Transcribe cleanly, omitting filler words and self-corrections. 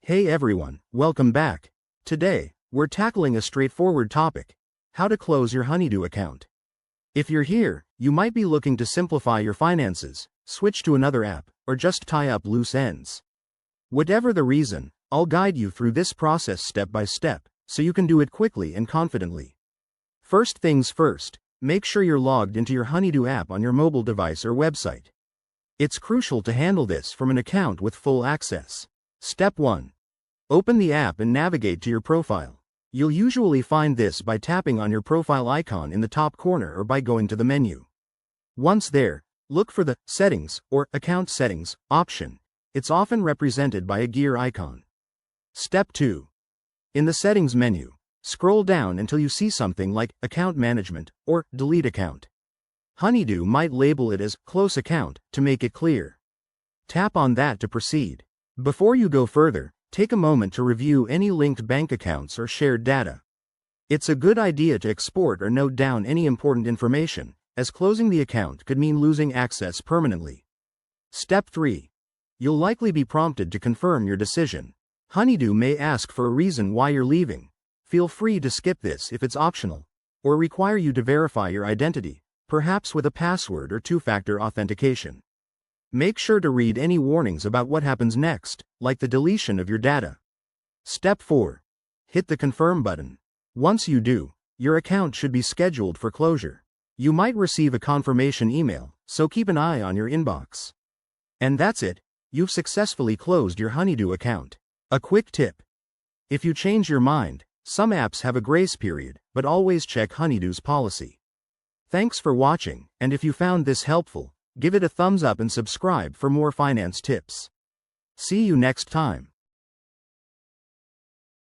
Hey everyone, welcome back. Today, we're tackling a straightforward topic: how to close your Honeydue account. If you're here, you might be looking to simplify your finances, switch to another app, or just tie up loose ends. Whatever the reason, I'll guide you through this process step by step, so you can do it quickly and confidently. First things first, make sure you're logged into your Honeydue app on your mobile device or website. It's crucial to handle this from an account with full access. Step 1. Open the app and navigate to your profile. You'll usually find this by tapping on your profile icon in the top corner or by going to the menu. Once there, look for the Settings or Account Settings option. It's often represented by a gear icon. Step 2. In the Settings menu, scroll down until you see something like Account Management or Delete Account. Honeydue might label it as Close Account to make it clear. Tap on that to proceed. Before you go further, take a moment to review any linked bank accounts or shared data. It's a good idea to export or note down any important information, as closing the account could mean losing access permanently. Step 3. You'll likely be prompted to confirm your decision. Honeydue may ask for a reason why you're leaving. Feel free to skip this if it's optional, or require you to verify your identity, perhaps with a password or two-factor authentication. Make sure to read any warnings about what happens next, like the deletion of your data. Step 4. Hit the Confirm button. Once you do, your account should be scheduled for closure. You might receive a confirmation email, so keep an eye on your inbox. And that's it, you've successfully closed your Honeydue account. A quick tip: if you change your mind, some apps have a grace period, but always check Honeydue's policy. Thanks for watching, and if you found this helpful, give it a thumbs up and subscribe for more finance tips. See you next time.